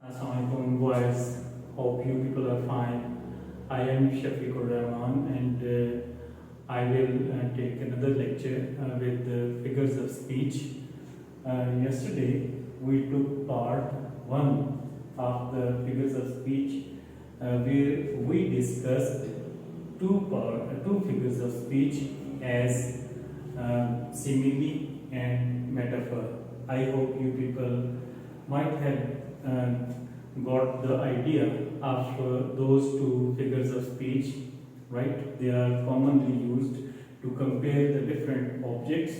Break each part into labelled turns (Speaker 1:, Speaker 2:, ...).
Speaker 1: Assalamualaikum boys. Hope you people are fine. I am Shafiqur Rahman and I will take another lecture with the figures of speech. Yesterday we took part 1 of the figures of speech where we discussed two figures of speech as simile and metaphor. I hope you people might have got the idea of those two figures of speech, right? They are commonly used to compare the different objects.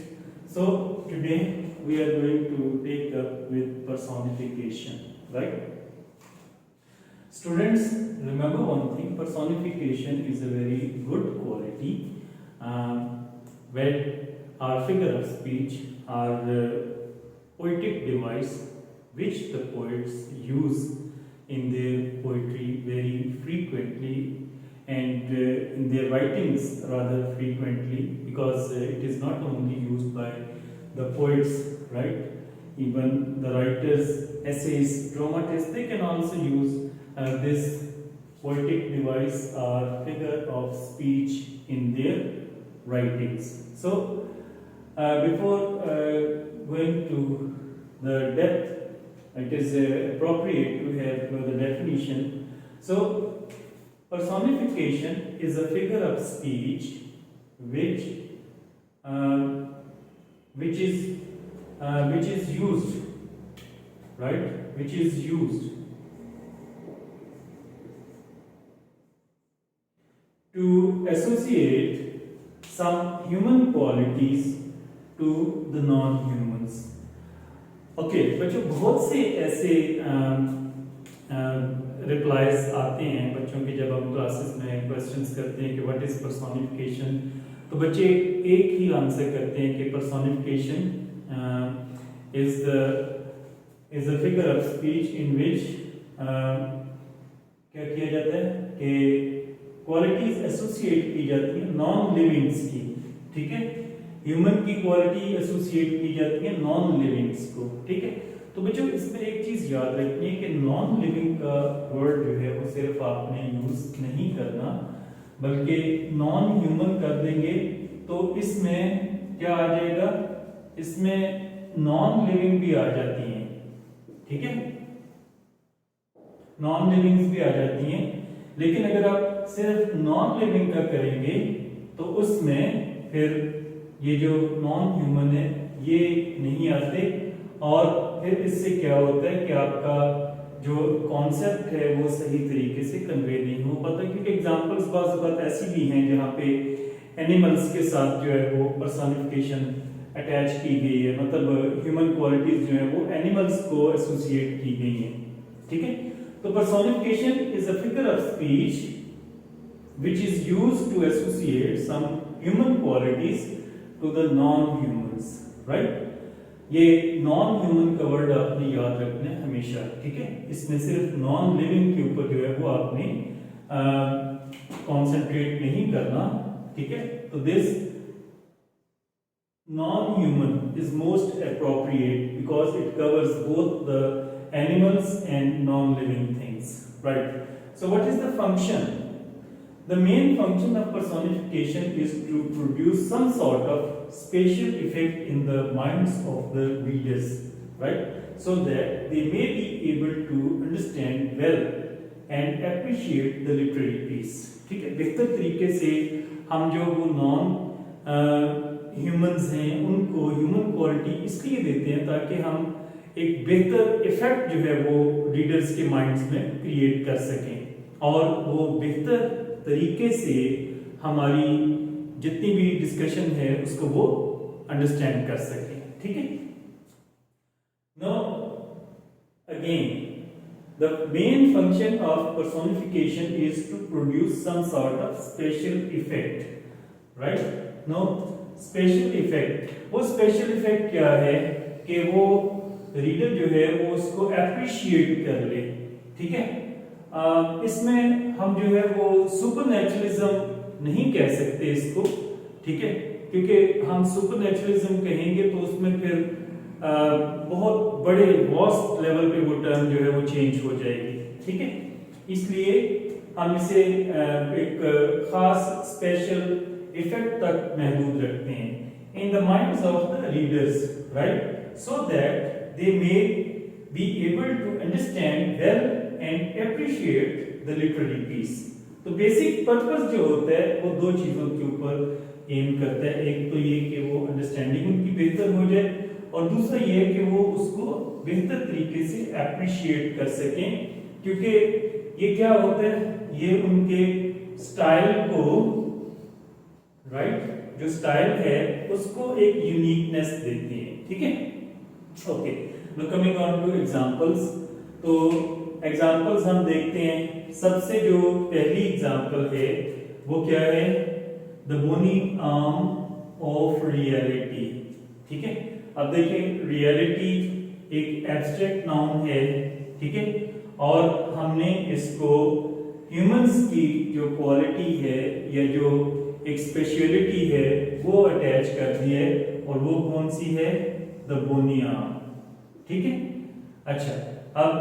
Speaker 1: So today we are going to take up with personification, right? Students, remember one thing: personification is a very good quality where our figure of speech are poetic device which the poets use in their poetry very frequently and in their writings rather frequently, because it is not only used by the poets, right? Even the writers, essayists, dramatists, they can also use this poetic device or figure of speech in their writings. So before going to the depth, it is appropriate to have the definition. So personification is a figure of speech which is used, right? Which is used to associate some human qualities to the non-humans. Okay बच्चों, बहुत से ऐसे replies आते हैं बच्चों के जब हम क्लासेस में क्वेश्चंस करते हैं कि व्हाट इज पर्सोनिफिकेशन, तो बच्चे एक ही आंसर करते हैं कि personification is a figure of speech in which क्या किया जाता है कि क्वालिटीज एसोसिएट की जाती हैं नॉन लिविंग्स की, ठीक है? ह्यूमन की क्वालिटी एसोसिएट की जाती है नॉन लिविंग्स को, ठीक है? तो बच्चों इसमें एक चीज याद रखनी है कि नॉन लिविंग का वर्ड जो है वो सिर्फ आपने यूज नहीं करना, बल्कि नॉन ह्यूमन कर देंगे तो इसमें क्या आ जाएगा? इसमें नॉन लिविंग भी आ जाती हैं, ठीक है? नॉन लिविंग्स भी आ जाती हैं, लेकिन अगर आप सिर्फ नॉन लिविंग का करेंगे तो उसमें फिर ये जो नॉन ह्यूमन है ये नहीं आते, और फिर इससे क्या होता है कि आपका जो कॉन्सेप्ट है वो सही तरीके से कन्वे नहीं हो पाता, क्योंकि एग्जांपल्स बात ऐसी भी हैं जहाँ पे एनिमल्स के साथ जो है वो पर्सोनिफिकेशन अटैच की गई है, मतलब ह्यूमन क्वालिटीज जो है वो एनिमल्स को एसोसिएट की गई हैं, ठीक है? तो personification is a figure of speech which is used to associate some human qualities to the non-humans, right? ये non-human का वर्ड आपने याद रखना है हमेशा, ठीक है? इसमें सिर्फ non-living के ऊपर जो है वो आपने concentrate नहीं करना, ठीक है? तो this non-human is most appropriate because it covers both the animals and non-living things, right? So what is the function? The main function of personification is to produce some sort of spatial effect in the minds of the readers, right? So that they may be able to understand well and appreciate the literary piece. ठीक है? बेहतर तरीके से हम जो वो non humans हैं उनको ह्यूमन क्वालिटी इसलिए देते हैं ताकि हम एक बेहतर इफेक्ट जो है वो रीडर्स के माइंड्स में क्रिएट कर सकें और वो बेहतर तरीके से हमारी जितनी भी डिस्कशन है उसको वो अंडरस्टैंड कर सके, ठीक है? Now again the main function of personification is to produce some sort of special effect, right? Now special effect, वो स्पेशल इफेक्ट क्या है कि वो रीडर जो है वो उसको एप्रिशिएट कर ले, ठीक है? इसमें हम जो है वो सुपरनेचुरलिज्म नहीं कह सकते इसको, ठीक है? क्योंकि हम सुपरनेचुरलिज्म कहेंगे तो उसमें फिर बहुत बड़े वॉस्ट लेवल पे वो टर्म जो है वो चेंज हो जाएगी, ठीक है। इसलिए हम इसे एक खास स्पेशल इफेक्ट तक महदूद रखते हैं in the minds of the readers, right, so that they may be able to understand well and appreciate the literary piece. तो बेसिक पर्पस जो होता है वो दो चीजों के ऊपर एम करता है, एक तो ये कि वो अंडरस्टैंडिंग उनकी बेहतर हो जाए, और दूसरा ये कि वो उसको बेहतर तरीके से अप्रिशिएट कर सकें, क्योंकि ये क्या होता है, ये उनके स्टाइल को, राइट, जो स्टाइल है उसको एक यूनिकनेस देते हैं, ठीक है। Okay, now coming on to examples. तो एग्जांपल्स हम देखते हैं, सबसे जो पहली एग्जांपल है वो क्या है, the bony arm of reality, ठीक है। अब देखिए, रियलिटी एक एब्स्ट्रैक्ट नाउन है, ठीक है, और हमने इसको ह्यूमंस की जो क्वालिटी है या जो एक स्पेशलिटी है वो अटैच कर दी है, और वो कौन सी है, द बोनी आर्म, ठीक है। अच्छा, अब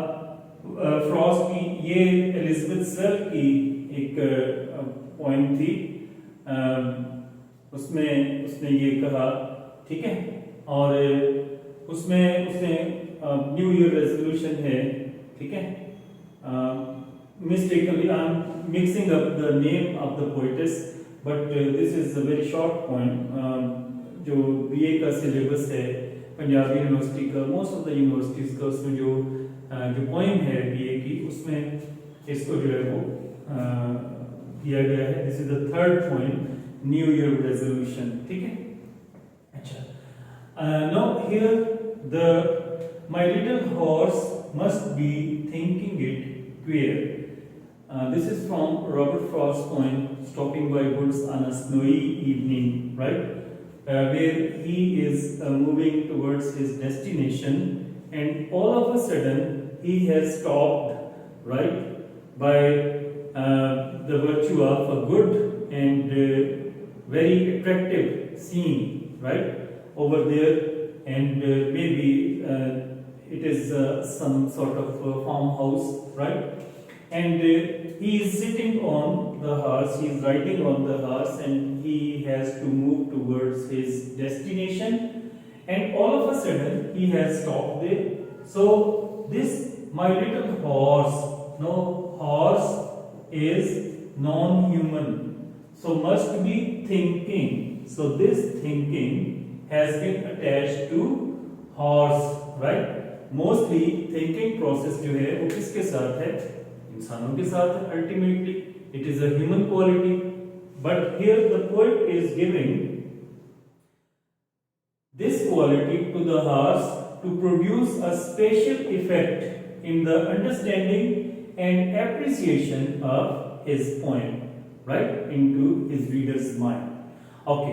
Speaker 1: फ्रॉस्ट की ये एलिजाबेथ स्वेल्फ की एक पॉइंट थी, उसमें उसने ये कहा, ठीक है, और उसमें उसने न्यू ईयर रेजोल्यूशन है, ठीक है, mistakenly I am mixing up the name of the poetess, but this is a very short point. जो बीए का सिलेबस है पंजाबी यूनिवर्सिटी का, मोस्ट ऑफ द यूनिवर्सिटीज का, उसमें जो पोइम है बीए की, उसमें इसको जो है वो दिया गया है। This is the third point, new year resolution, ठीक है। अच्छा, now here the my little horse must be thinking it queer. This is from Robert Frost's poem "Stopping by Woods on a Snowy Evening," right? Where he is moving towards his destination, and all of a sudden he has stopped, right, by the virtue of a good and very attractive scene, right, over there, and maybe it is some sort of farmhouse, right? And he is sitting on the horse, he is riding on the horse, and he has to move towards his destination, and all of a sudden he has stopped there. So this my little horse, no, horse is non-human, so must be thinking. So this thinking has been attached to horse, right? Mostly thinking process जो है वो किसके साथ है, इंसानों के साथ है। Ultimately it is a human quality, but here the poet is giving this quality to the horse to produce a special effect in the understanding and appreciation of his poem, right, into his readers mind. Okay,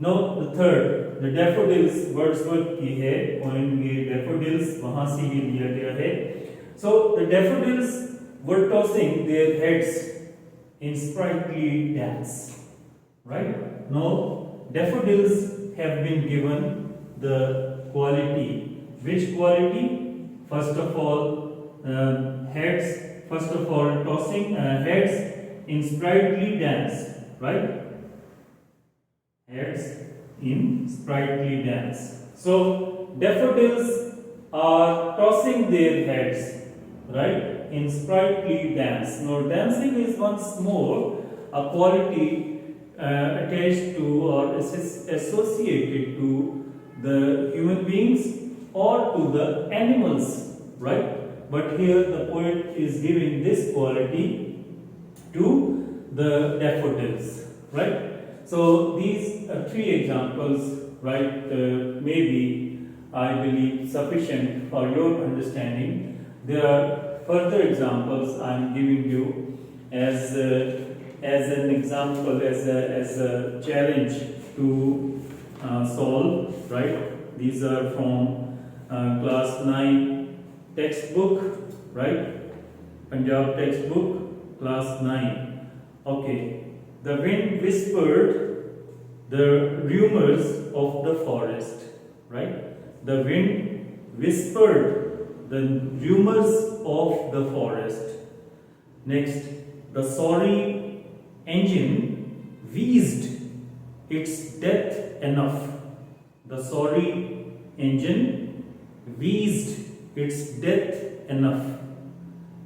Speaker 1: now the third, the daffodils, Wordsworth की है poem, ये daffodils वहां से ये लिया गया है। So the daffodils were tossing their heads in sprightly dance, right? Now daffodils have been given the quality. Which quality? First of all, heads, first of all tossing heads in sprightly dance, right? Heads in sprightly dance. So daffodils are tossing their heads, right, in sprightly dance. Now dancing is once more a quality attached to or associated to the human beings or to the animals, right? But here the poet is giving this quality to the daffodils, right? So these three examples, right, may be, I believe, sufficient for your understanding. There are further examples I am giving you as an example, as a challenge to solve, right? These are from class 9 textbook, right? Punjab textbook, class 9. Okay, the wind whispered the rumors of the forest, right? The wind whispered the rumors of the forest. Next, the sorry engine wheezed its death enough. The sorry engine wheezed its death enough.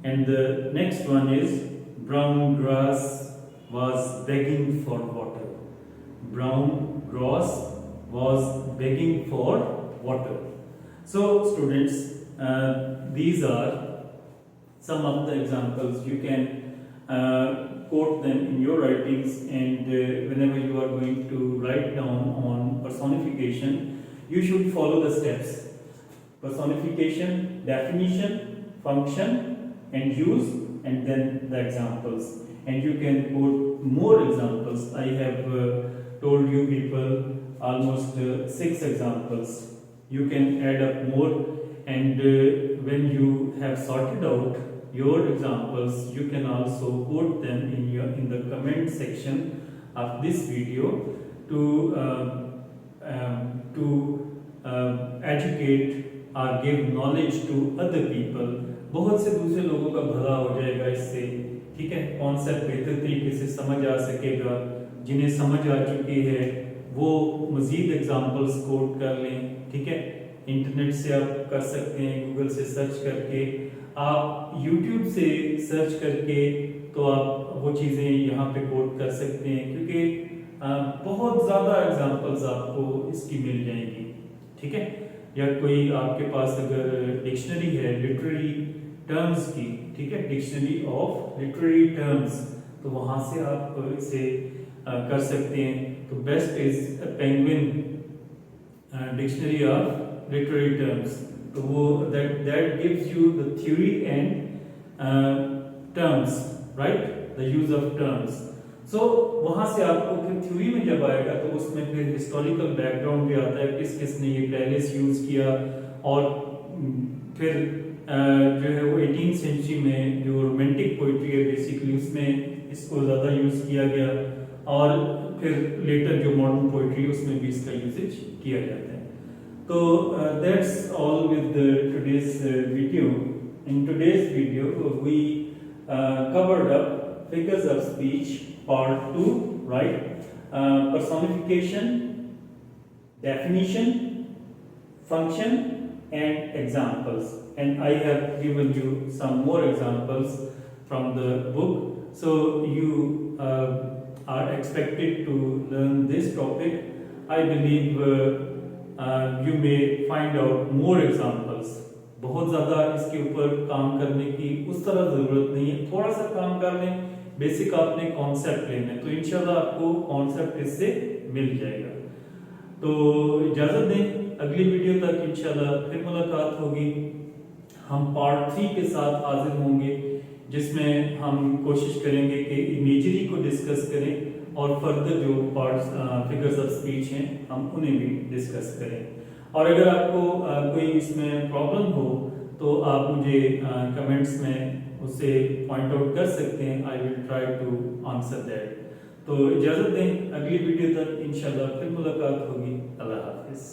Speaker 1: And the next one is brown grass was begging for water. Brown grass was begging for water. So students, these are some of the examples. You can quote them in your writings, and whenever you are going to write down on personification, you should follow the steps: personification, definition, function and use, and then the examples. And you can quote more examples. I have told you people almost 6 examples. You can add up more, and when you have sorted out your examples, you can also quote them in the comment section of this video to educate or give knowledge to other people. बहुत से दूसरे लोगों का भला हो जाएगा इससे, ठीक है। कॉन्सेप्ट बेहतर तरीके से समझ आ सकेगा। जिन्हें समझ आ चुकी है वो मजीद एग्जाम्पल्स कोट कर लें, ठीक है। इंटरनेट से आप कर सकते हैं, गूगल से सर्च करके, आप यूट्यूब से सर्च करके तो आप वो चीज़ें यहाँ पे कोट कर सकते हैं, क्योंकि बहुत ज़्यादा एग्जाम्पल्स आपको इसकी मिल जाएंगी, ठीक है। या कोई आपके पास अगर डिक्शनरी है लिटरेरी टर्म्स की, ठीक है, डिक्शनरी ऑफ लिटरेरी टर्म्स, तो वहाँ से आप इसे कर सकते हैं। तो best is penguin dictionary of literary terms. तो वो that gives you the theory and terms, right, the use of terms. So वहाँ से आपको फिर थ्योरी में जब आएगा तो उसमें फिर हिस्टोरिकल बैकग्राउंड भी आता है, किस किस ने ये पहले यूज किया, और फिर जो है वो 18th सेंचुरी में जो रोमांटिक पोइट्री है बेसिकली उसमें इसको ज़्यादा यूज किया गया, और फिर लेटर जो मॉडर्न पोइट्री उसमें भी इसका यूजेज किया जाता है। तो that's all with today's video. In today's video we covered up figures of speech part 2, right? Personification, definition, function and examples, and I have given you some more examples from the book, so you are expected to learn this topic. I believe you may find out more examples. बहुत ज़्यादा इसके ऊपर काम करने की उस तरह ज़रूरत नहीं है, थोड़ा सा काम कर लें, बेसिक आपने कॉन्सेप्ट लेना है, तो इंशाल्लाह आपको कॉन्सेप्ट इससे मिल जाएगा। तो इजाज़त दें, अगली वीडियो तक इंशाल्लाह फिर मुलाकात होगी। हम पार्ट 3 के साथ हाजिर होंगे, जिसमें हम कोशिश करेंगे कि इमेजरी को डिस्कस करें और फर्दर जो पार्ट्स फिगर्स ऑफ स्पीच हैं हम उन्हें भी डिस्कस करें। और अगर आपको कोई इसमें प्रॉब्लम हो तो आप मुझे कमेंट्स में उसे पॉइंट आउट कर सकते हैं। I will try to answer that. तो इजाज़त दें, अगली वीडियो तक इंशाल्लाह फिर मुलाकात होगी। अल्लाह हाफिज़।